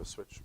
a switch.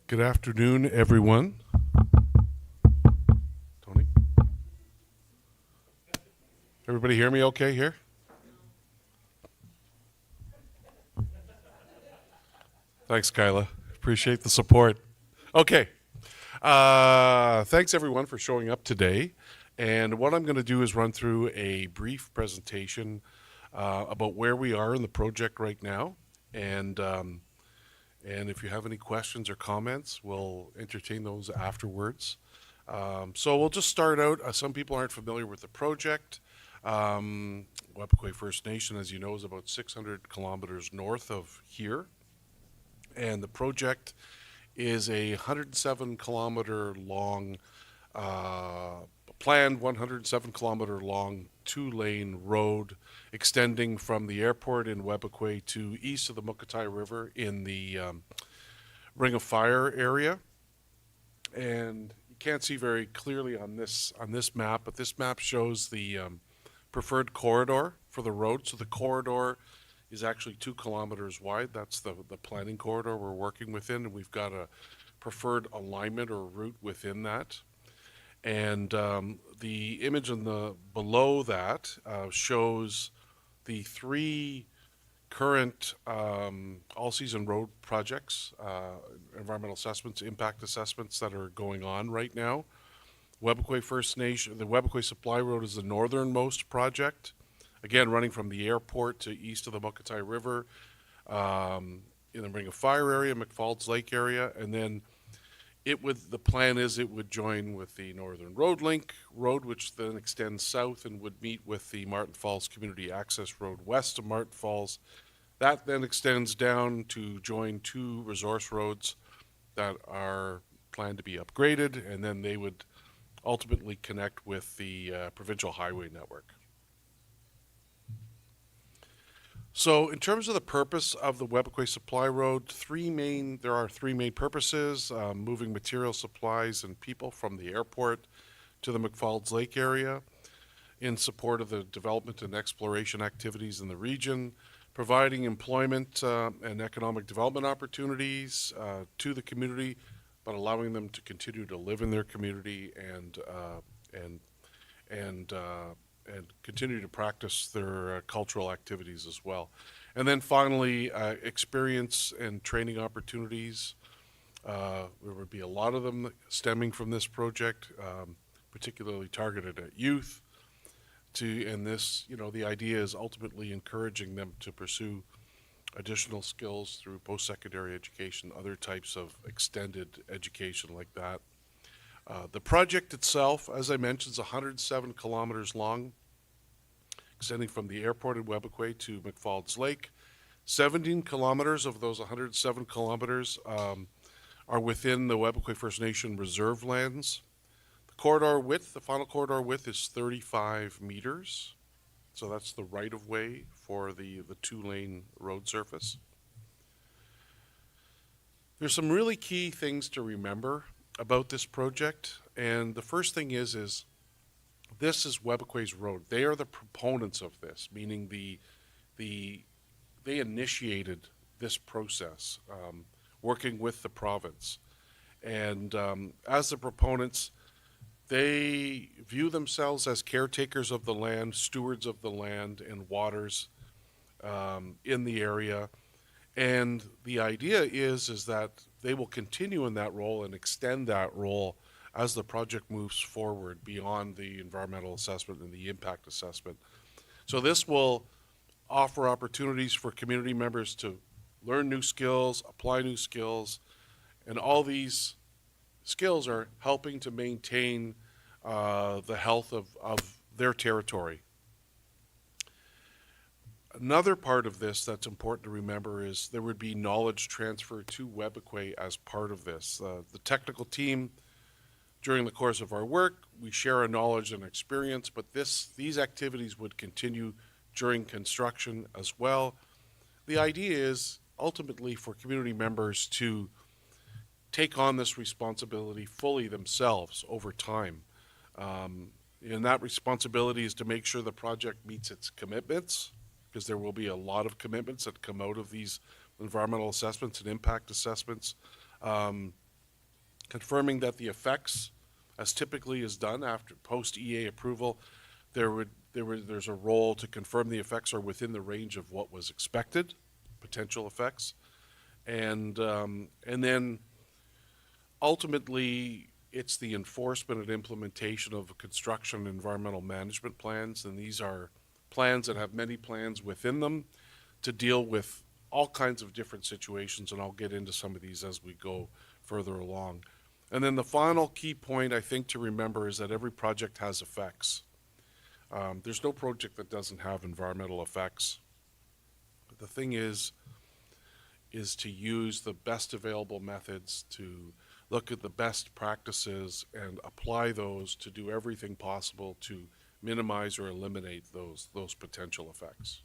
Good afternoon, everyone. Tony? Everybody hear me okay here? Thanks, Kyla. Appreciate the support. Okay. Thanks, everyone, for showing up today. And what I'm going to do is run through a brief presentation about where we are in the project right now. And if you have any questions or comments, we'll entertain those afterwards. So we'll just start out. Some people aren't familiar with the project. Wapakwe First Nation, as you know, is about 600 kilometers north of here. And the project is a 107 kilometer long, planned 107 kilometer long 2-lane road extending from the airport in Webakwe to east of the Mukatai River in the Ring of Fire area. And you can't see very clearly on this map, but this map shows the preferred corridor for the road. So the corridor is actually 2 kilometers wide. That's the planning corridor we're working within, and we've got a preferred alignment or route within that. And the image on the below that shows the 3 current all-season road projects, environmental assessments, impact assessments that are going on right now. Webakwe First Nation, the Webakwe Supply Road is the northernmost project, again running from the airport to east of the Mukatai River, in the Ring of Fire area, McFalls Lake area, and then the plan is it would join with the Northern Road Link Road, which then extends south and would meet with the Martin Falls Community Access Road west of Martin Falls. That then extends down to join 2 resource roads that are planned to be upgraded, and then they would ultimately connect with the provincial highway network. So in terms of the purpose of the Webakwe Supply Road, there are three main purposes: moving material, supplies, and people from the airport to the McFalls Lake area in support of the development and exploration activities in the region, providing employment and economic development opportunities to the community, but allowing them to continue to live in their community and continue to practice their cultural activities as well. And then finally, experience and training opportunities. There would be a lot of them stemming from this project, particularly targeted at youth. The idea is ultimately encouraging them to pursue additional skills through post-secondary education, other types of extended education like that. The project itself, as I mentioned, is 107 kilometers long, extending from the airport in Webakwe to McFalls Lake. 17 kilometers of those 107 kilometers are within the Webakwe First Nation reserve lands. The final corridor width is 35 meters. So that's the right-of-way for the 2-lane road surface. There's some really key things to remember about this project, and the first thing is this is Webakwe's road. They are the proponents of this, meaning they initiated this process, working with the province. And as the proponents, they view themselves as caretakers of the land, stewards of the land and waters in the area. And the idea is that they will continue in that role and extend that role as the project moves forward beyond the environmental assessment and the impact assessment. So this will offer opportunities for community members to learn new skills, apply new skills, and all these skills are helping to maintain the health of their territory. Another part of this that's important to remember is there would be knowledge transfer to Webequie as part of this. The technical team, during the course of our work, we share our knowledge and experience, but these activities would continue during construction as well. The idea is ultimately for community members to take on this responsibility fully themselves over time. And that responsibility is to make sure the project meets its commitments, because there will be a lot of commitments that come out of these environmental assessments and impact assessments. Confirming that the effects, as typically is done after post-EA approval, there's a role to confirm the effects are within the range of what was expected, potential effects, and then ultimately it's the enforcement and implementation of construction and environmental management plans, and these are plans that have many plans within them to deal with all kinds of different situations, and I'll get into some of these as we go further along. And then the final key point I think to remember is that every project has effects. There's no project that doesn't have environmental effects. But the thing is to use the best available methods, to look at the best practices and apply those to do everything possible to minimize or eliminate those potential effects.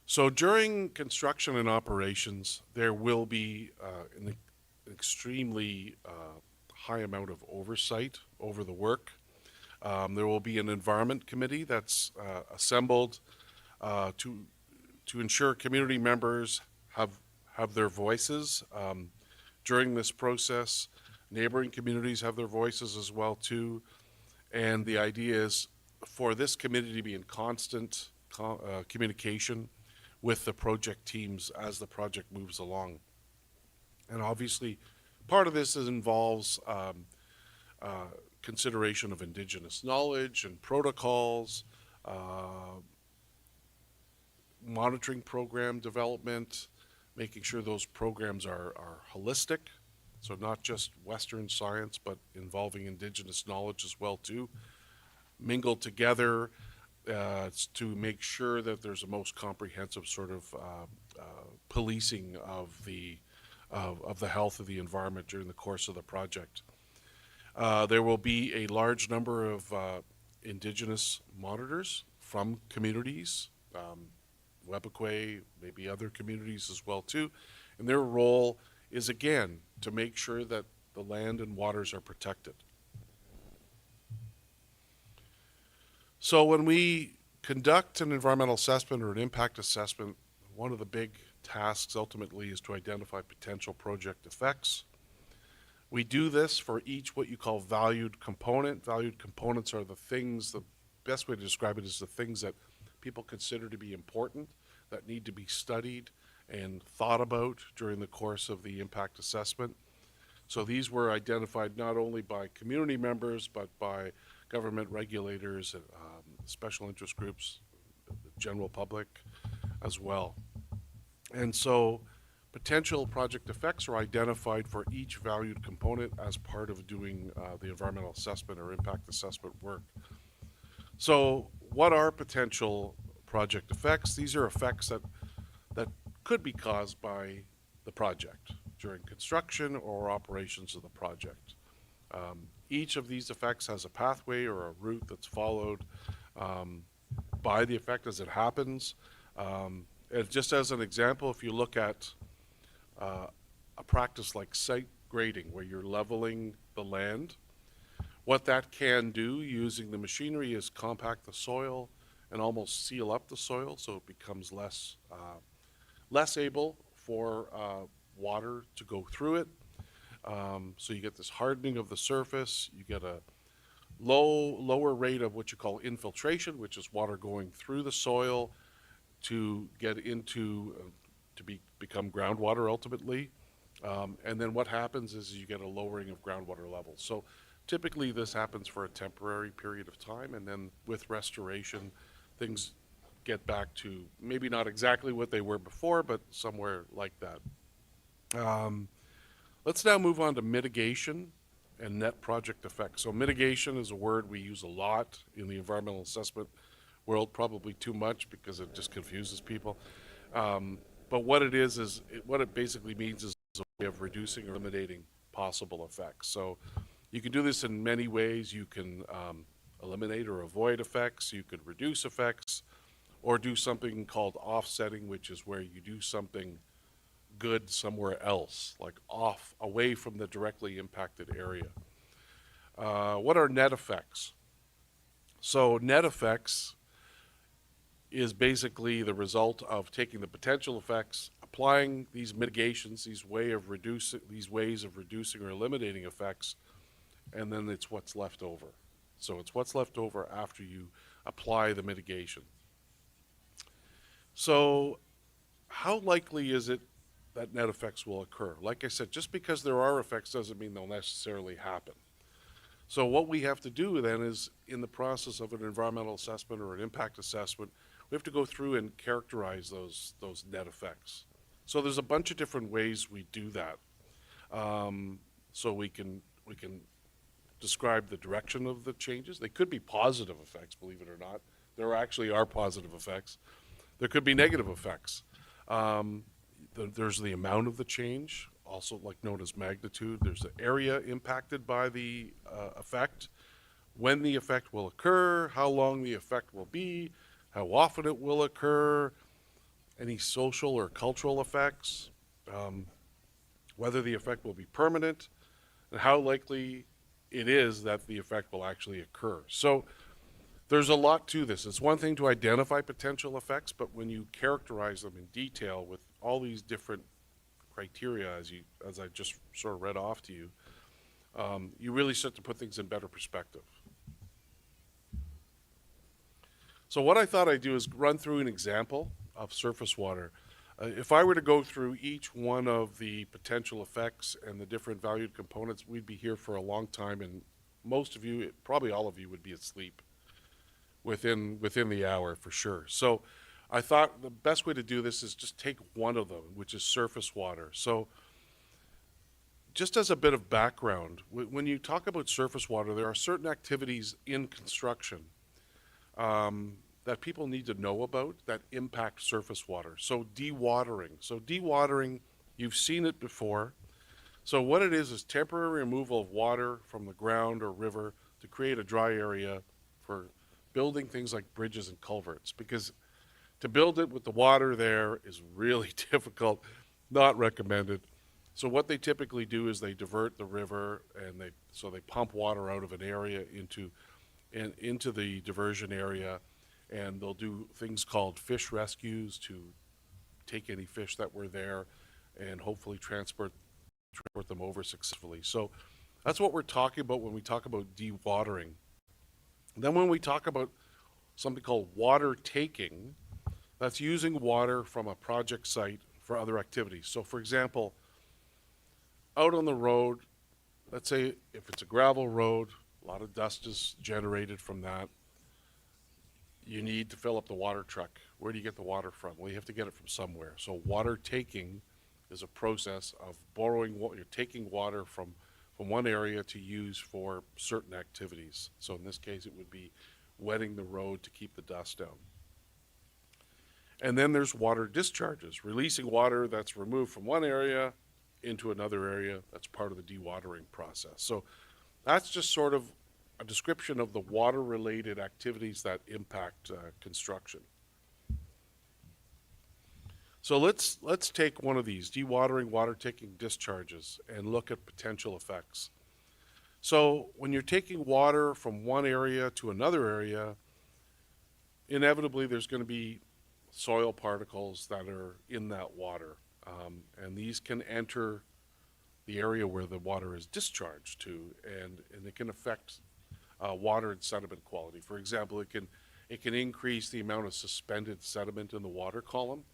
So during construction and operations, there will be an extremely high amount of oversight over the work. There will be an environment committee that's assembled to ensure community members have their voices during this process. Neighboring communities have their voices as well too, and the idea is for this committee to be in constant communication with the project teams as the project moves along. And obviously part of this involves consideration of Indigenous knowledge and protocols, monitoring program development, making sure those programs are holistic, so not just Western science, but involving Indigenous knowledge as well too, mingled together to make sure that there's a most comprehensive sort of policing of the health of the environment during the course of the project. There will be a large number of Indigenous monitors from communities, Webequie, maybe other communities as well too, and their role is again to make sure that the land and waters are protected. So when we conduct an environmental assessment or an impact assessment, one of the big tasks ultimately is to identify potential project effects. We do this for each what you call valued component. Valued components are the things, the best way to describe it is the things that people consider to be important, that need to be studied and thought about during the course of the impact assessment. So these were identified not only by community members, but by government regulators, special interest groups, the general public as well. And so potential project effects are identified for each valued component as part of doing the environmental assessment or impact assessment work. So what are potential project effects? These are effects that could be caused by the project during construction or operations of the project. Each of these effects has a pathway or a route that's followed by the effect as it happens. And just as an example, if you look at a practice like site grading, where you're leveling the land, what that can do using the machinery is compact the soil and almost seal up the soil so it becomes less able for water to go through it. So you get this hardening of the surface. You get a lower rate of what you call infiltration, which is water going through the soil to get into become groundwater ultimately. And then what happens is you get a lowering of groundwater levels. So typically this happens for a temporary period of time, and then with restoration, things get back to maybe not exactly what they were before, but somewhere like that. Um, let's now move on to mitigation and net project effects. So mitigation is a word we use a lot in the environmental assessment world, probably too much because it just confuses people. Um, but what what it basically means is a way of reducing or eliminating possible effects. So you can do this in many ways. You can eliminate or avoid effects. You could reduce effects, or do something called offsetting, which is where you do something good somewhere else, like off, away from the directly impacted area. What are net effects? So net effects is basically the result of taking the potential effects, applying these mitigations, these ways of reducing or eliminating effects, and then it's what's left over. So it's what's left over after you apply the mitigation. So how likely is it that net effects will occur? Like I said, just because there are effects doesn't mean they'll necessarily happen. So what we have to do then is, in the process of an environmental assessment or an impact assessment, we have to go through and characterize those net effects. So there's a bunch of different ways we do that. So we can describe the direction of the changes. They could be positive effects, believe it or not. There actually are positive effects. There could be negative effects. There's the amount of the change, also like known as magnitude. There's the area impacted by the effect, when the effect will occur, how long the effect will be, how often it will occur, any social or cultural effects, whether the effect will be permanent, and how likely it is that the effect will actually occur. So there's a lot to this. It's one thing to identify potential effects, but when you characterize them in detail with all these different criteria, as I just sort of read off to you, you really start to put things in better perspective. So what I thought I'd do is run through an example of surface water. If I were to go through each one of the potential effects and the different valued components, we'd be here for a long time, and most of you, probably all of you, would be asleep within the hour for sure. So I thought the best way to do this is just take one of them, which is surface water. So just as a bit of background, when you talk about surface water, there are certain activities in construction that people need to know about that impact surface water. So dewatering. So dewatering, you've seen it before. So what it is temporary removal of water from the ground or river to create a dry area for building things like bridges and culverts, because to build it with the water there is really difficult, not recommended. So what they typically do is they divert the river, and they pump water out of an area into the diversion area, and they'll do things called fish rescues to take any fish that were there and hopefully transport them over successfully. So that's what we're talking about when we talk about dewatering. Then when we talk about something called water taking, that's using water from a project site for other activities. So for example, out on the road, let's say if it's a gravel road, a lot of dust is generated from that. You need to fill up the water truck. Where do you get the water from? Well, you have to get it from somewhere. So water taking is a process of borrowing water. You're taking water from one area to use for certain activities. So in this case, it would be wetting the road to keep the dust down. And then there's water discharges, releasing water that's removed from one area into another area. That's part of the dewatering process. So that's just sort of a description of the water-related activities that impact construction. So let's take one of these, dewatering, water taking, discharges, and look at potential effects. So when you're taking water from one area to another area, inevitably there's going to be soil particles that are in that water, and these can enter the area where the water is discharged to, and it can affect water and sediment quality. For example, it can increase the amount of suspended sediment in the water column,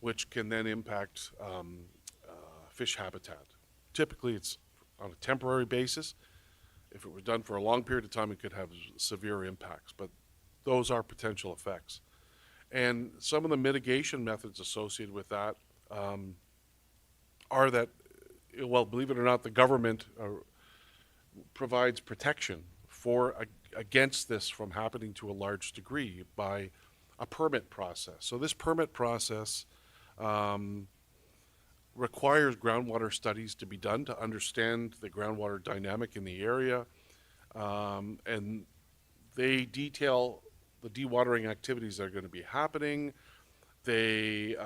which can then impact fish habitat. Typically, it's on a temporary basis. If it were done for a long period of time, it could have severe impacts, but those are potential effects. And some of the mitigation methods associated with that are that, well, believe it or not, the government provides protection for against this from happening to a large degree by a permit process. So this permit process requires groundwater studies to be done to understand the groundwater dynamic in the area, and they detail the dewatering activities that are going to be happening. They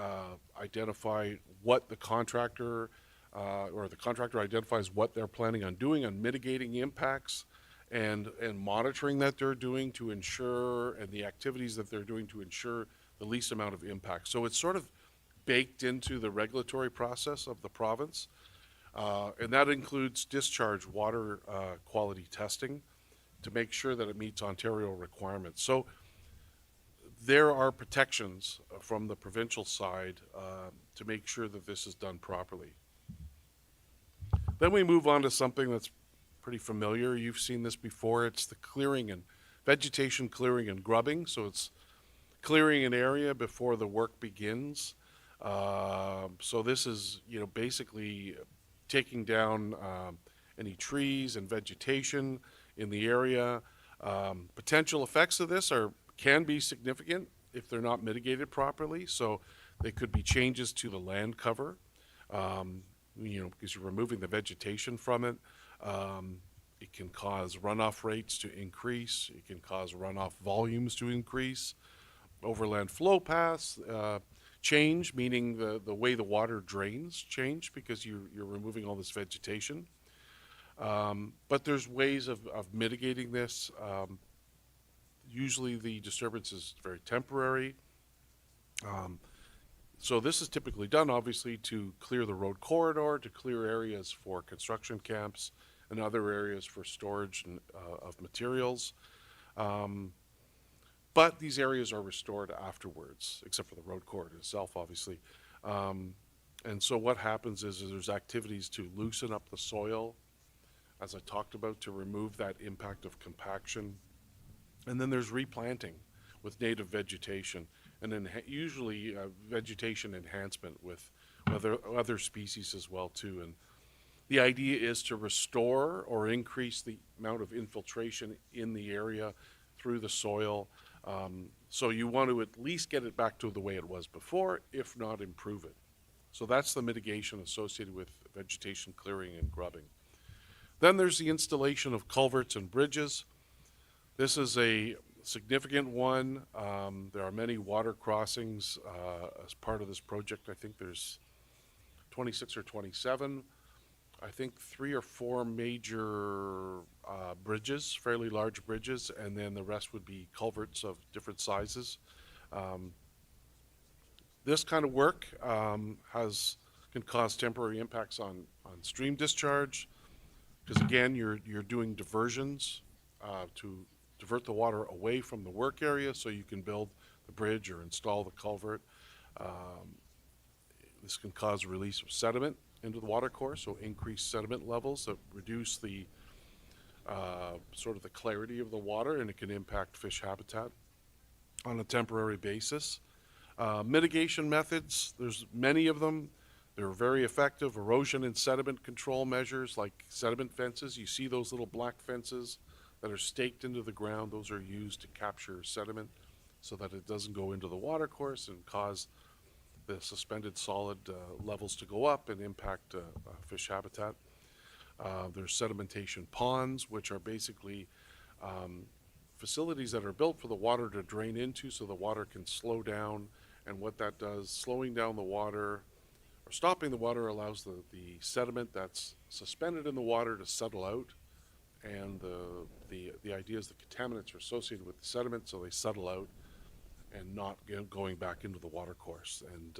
identify what the contractor or the contractor identifies what they're planning on doing on mitigating impacts and monitoring that they're doing to ensure, and the activities that they're doing to ensure the least amount of impact. So it's sort of baked into the regulatory process of the province, and that includes discharge water quality testing to make sure that it meets Ontario requirements. So there are protections from the provincial side to make sure that this is done properly. Then we move on to something that's pretty familiar. You've seen this before. It's the clearing and vegetation clearing and grubbing. So it's clearing an area before the work begins. So this is, basically taking down any trees and vegetation in the area. Potential effects of this can be significant if they're not mitigated properly. So they could be changes to the land cover, because you're removing the vegetation from it. It can cause runoff rates to increase. It can cause runoff volumes to increase. Overland flow paths change, meaning the way the water drains change because you're removing all this vegetation. But there's ways of mitigating this. Usually the disturbance is very temporary. So this is typically done, obviously, to clear the road corridor, to clear areas for construction camps and other areas for storage of materials. But these areas are restored afterwards, except for the road corridor itself, obviously. And so what happens is there's activities to loosen up the soil, as I talked about, to remove that impact of compaction. And then there's replanting with native vegetation, and then usually vegetation enhancement with other species as well too. And the idea is to restore or increase the amount of infiltration in the area through the soil. So you want to at least get it back to the way it was before, if not improve it. So that's the mitigation associated with vegetation clearing and grubbing. Then there's the installation of culverts and bridges. This is a significant one. There are many water crossings as part of this project. I think there's 26 or 27. I think 3 or 4 major bridges, fairly large bridges, and then the rest would be culverts of different sizes. This kind of work can cause temporary impacts on stream discharge, because again, you're doing diversions to divert the water away from the work area so you can build the bridge or install the culvert. This can cause release of sediment into the water course, so increased sediment levels that reduce the sort of the clarity of the water, and it can impact fish habitat on a temporary basis. Mitigation methods, there's many of them. They're very effective. Erosion and sediment control measures like sediment fences. You see those little black fences that are staked into the ground. Those are used to capture sediment so that it doesn't go into the water course and cause the suspended solid levels to go up and impact fish habitat. There's sedimentation ponds, which are basically facilities that are built for the water to drain into so the water can slow down. And what that does, slowing down the water or stopping the water, allows the sediment that's suspended in the water to settle out. And the idea is the contaminants are associated with the sediment, so they settle out and not going back into the water course. And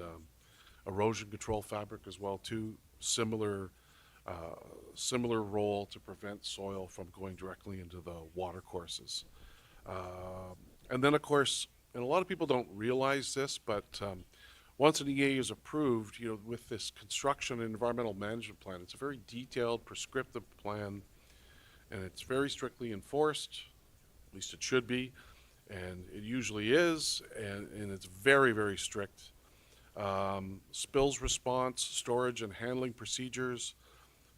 erosion control fabric as well too, uh, similar role to prevent soil from going directly into the water courses. And then, of course, and a lot of people don't realize this, but once an EA is approved, with this construction and environmental management plan, it's a very detailed, prescriptive plan, and it's very strictly enforced. At least it should be, and it usually is, and it's very, very strict. Spills response, storage, and handling procedures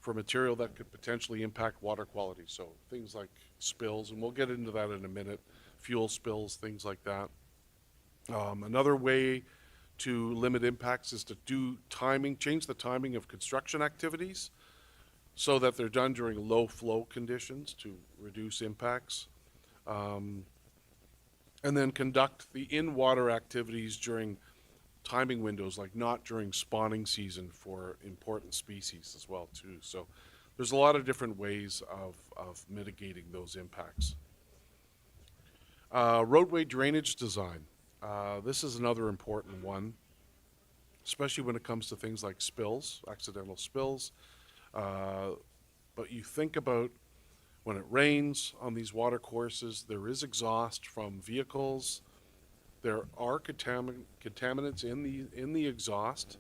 for material that could potentially impact water quality. So things like spills, and we'll get into that in a minute, fuel spills, things like that. Another way to limit impacts is to change the timing of construction activities so that they're done during low flow conditions to reduce impacts. Um, and then conduct the in-water activities during timing windows, like not during spawning season for important species as well too. So there's a lot of different ways of mitigating those impacts. Roadway drainage design. This is another important one, especially when it comes to things like spills, accidental spills. But you think about when it rains on these water courses, there is exhaust from vehicles. There are contaminants in the exhaust,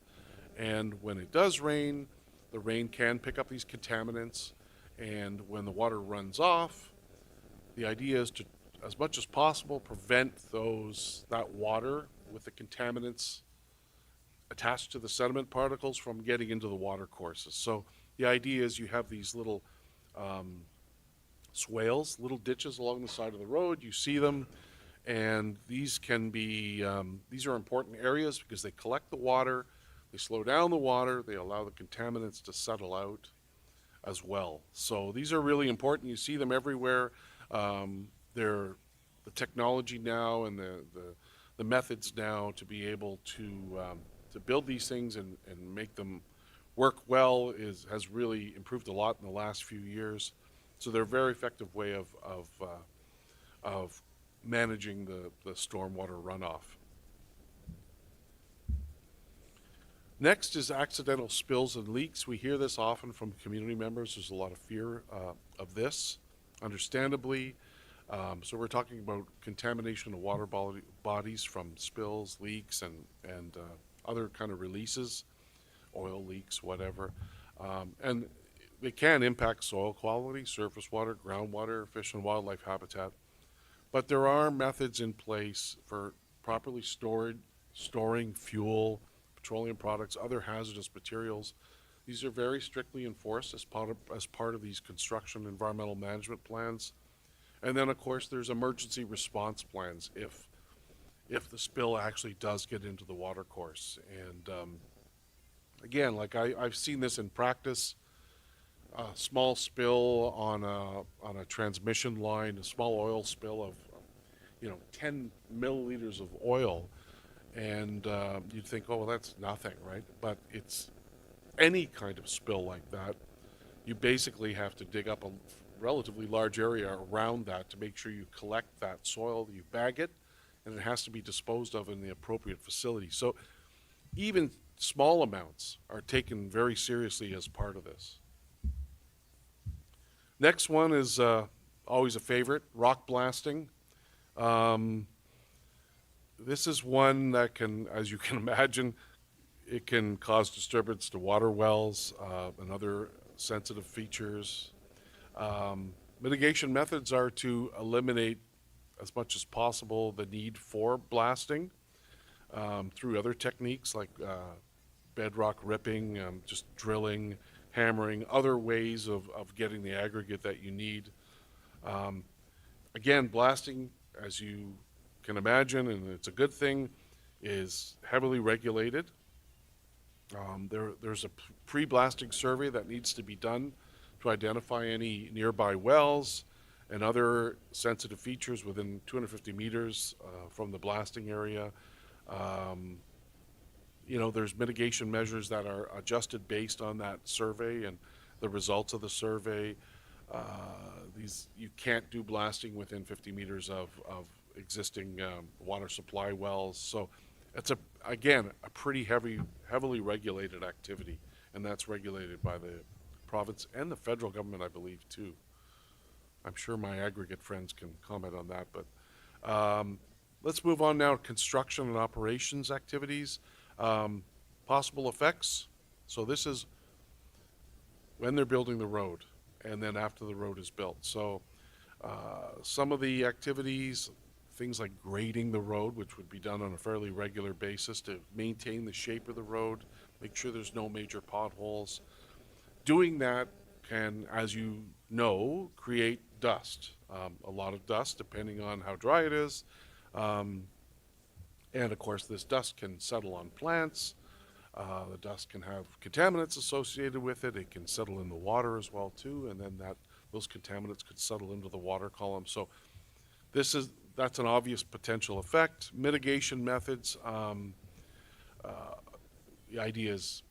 and when it does rain, the rain can pick up these contaminants, and when the water runs off, the idea is to, as much as possible, prevent that water with the contaminants attached to the sediment particles from getting into the water courses. So the idea is you have these little swales, little ditches along the side of the road. You see them, and these can be these are important areas because they collect the water, they slow down the water, they allow the contaminants to settle out as well. So these are really important. You see them everywhere. They're the technology now and the methods now to be able to build these things and make them work well has really improved a lot in the last few years. So they're a very effective way of managing the stormwater runoff. Next is accidental spills and leaks. We hear this often from community members. There's a lot of fear of this, understandably. So we're talking about contamination of water bodies from spills, leaks, and other kind of releases, oil leaks, whatever. And they can impact soil quality, surface water, groundwater, fish and wildlife habitat. But there are methods in place for properly storing fuel, petroleum products, other hazardous materials. These are very strictly enforced as part of these construction environmental management plans. And then, of course, there's emergency response plans if the spill actually does get into the water course. And again, like I've seen this in practice. A small spill on a transmission line, a small oil spill of 10 milliliters of oil, and you'd think, oh, well, that's nothing, right? But it's any kind of spill like that. You basically have to dig up a relatively large area around that to make sure you collect that soil, you bag it, and it has to be disposed of in the appropriate facility. So even small amounts are taken very seriously as part of this. Next one is always a favorite, rock blasting. This is one that can, as you can imagine, it can cause disturbance to water wells and other sensitive features. Mitigation methods are to eliminate as much as possible the need for blasting through other techniques like bedrock ripping, just drilling, hammering, other ways of getting the aggregate that you need. Again, blasting, as you can imagine, and it's a good thing, is heavily regulated. There's a pre-blasting survey that needs to be done to identify any nearby wells and other sensitive features within 250 meters from the blasting area. There's mitigation measures that are adjusted based on that survey and the results of the survey. You can't do blasting within 50 meters of existing water supply wells. So it's again a pretty heavily regulated activity, and that's regulated by the province and the federal government, I believe, too. I'm sure my aggregate friends can comment on that, but let's move on now to construction and operations activities. Um, Possible effects. So this is when they're building the road and then after the road is built. So some of the activities, things like grading the road, which would be done on a fairly regular basis to maintain the shape of the road, make sure there's no major potholes. Doing that can, as you know, create dust. A lot of dust, depending on how dry it is. Um, and of course, this dust can settle on plants. The dust can have contaminants associated with it. It can settle in the water as well too, and then those contaminants could settle into the water column. So that's an obvious potential effect. Mitigation methods. The idea is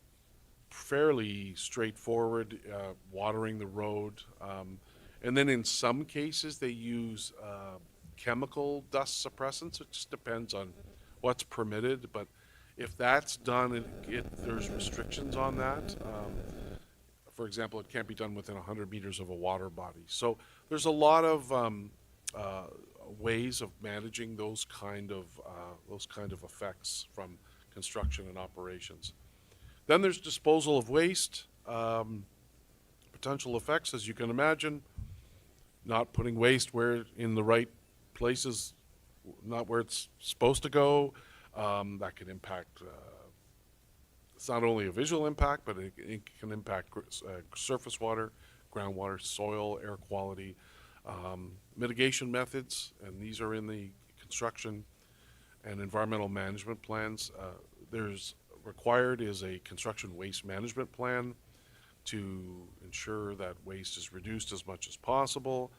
fairly straightforward. Watering the road, and then in some cases they use chemical dust suppressants. It just depends on what's permitted, but if that's done, there's restrictions on that. For example, it can't be done within 100 meters of a water body. So there's a lot of uh, ways of managing those kind of effects from construction and operations. Then there's disposal of waste. Potential effects, as you can imagine, not putting waste where in the right places, not where it's supposed to go. That can impact. It's not only a visual impact, but it can impact surface water, groundwater, soil, air quality. Mitigation methods, and these are in the construction and environmental management plans. There's required is a construction waste management plan to ensure that waste is reduced as much as possible.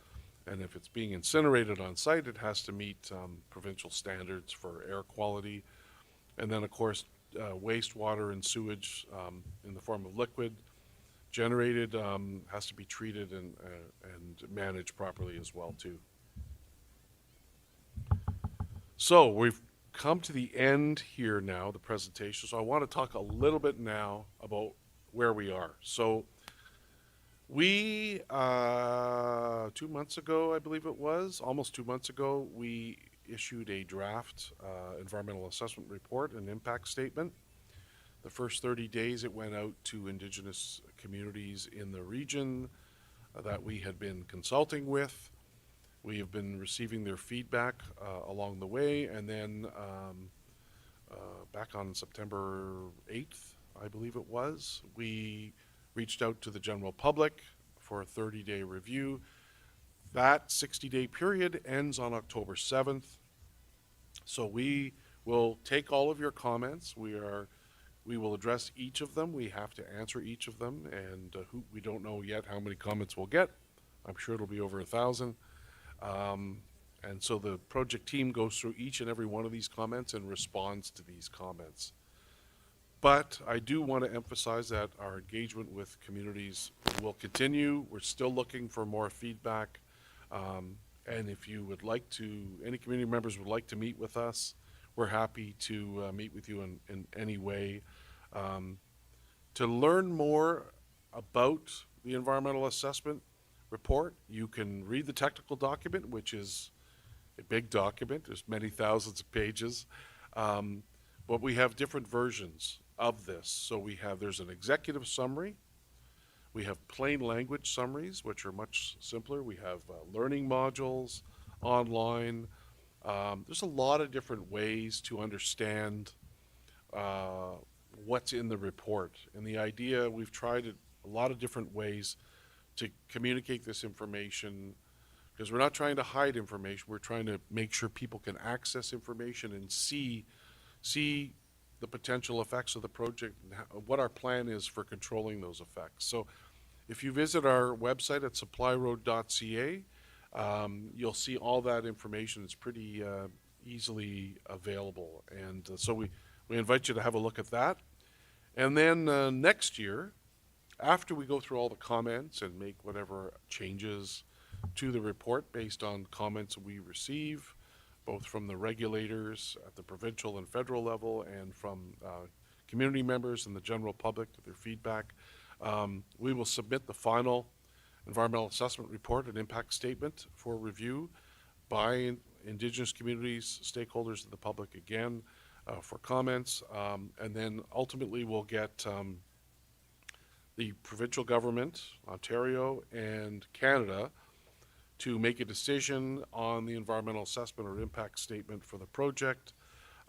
And if it's being incinerated on site, it has to meet provincial standards for air quality. And then, of course, wastewater and sewage in the form of liquid generated has to be treated and managed properly as well, too. So we've come to the end here now, the presentation. So I want to talk a little bit now about where we are. So we, 2 months ago, I believe it was, almost 2 months ago, we issued a draft environmental assessment report and impact statement. The first 30 days it went out to Indigenous communities in the region that we had been consulting with. We have been receiving their feedback along the way, and then back on September 8th, I believe it was, we reached out to the general public for a 30-day review. That 60-day period ends on October 7th. So we will take all of your comments. We will address each of them. We have to answer each of them, and we don't know yet how many comments we'll get. I'm sure it'll be over 1,000. And so the project team goes through each and every one of these comments and responds to these comments. But I do want to emphasize that our engagement with communities will continue. We're still looking for more feedback. And if you would like to, any community members would like to meet with us, we're happy to meet with you in any way. To learn more about the environmental assessment report, you can read the technical document, which is a big document. There's many thousands of pages. But we have different versions of this. So there's an executive summary. We have plain language summaries, which are much simpler. We have learning modules online. There's a lot of different ways to understand what's in the report. And the idea, we've tried a lot of different ways to communicate this information, because we're not trying to hide information. We're trying to make sure people can access information and see the potential effects of the project and what our plan is for controlling those effects. So if you visit our website at supplyroad.ca, you'll see all that information. It's pretty easily available. And so we invite you to have a look at that. And then next year, After we go through all the comments and make whatever changes to the report based on comments we receive, both from the regulators at the provincial and federal level and from community members and the general public, their feedback, we will submit the final environmental assessment report and impact statement for review by Indigenous communities, stakeholders, and the public again for comments. And then ultimately we'll get the provincial government, Ontario, and Canada to make a decision on the environmental assessment or impact statement for the project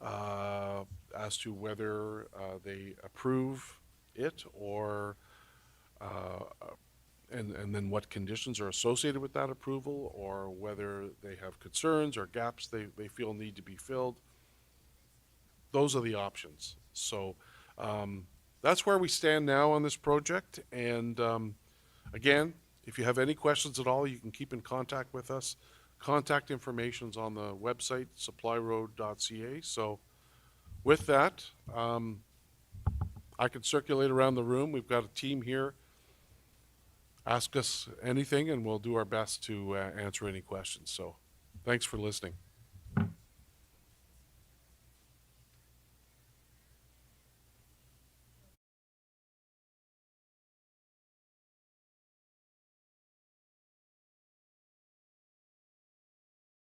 as to whether they approve it or and then what conditions are associated with that approval, or whether they have concerns or gaps they feel need to be filled. Those are the options. So that's where we stand now on this project. And again, if you have any questions at all, you can keep in contact with us. Contact information's on the website, supplyroad.ca. So with that, I can circulate around the room. We've got a team here. Ask us anything, and we'll do our best to answer any questions. So thanks for listening.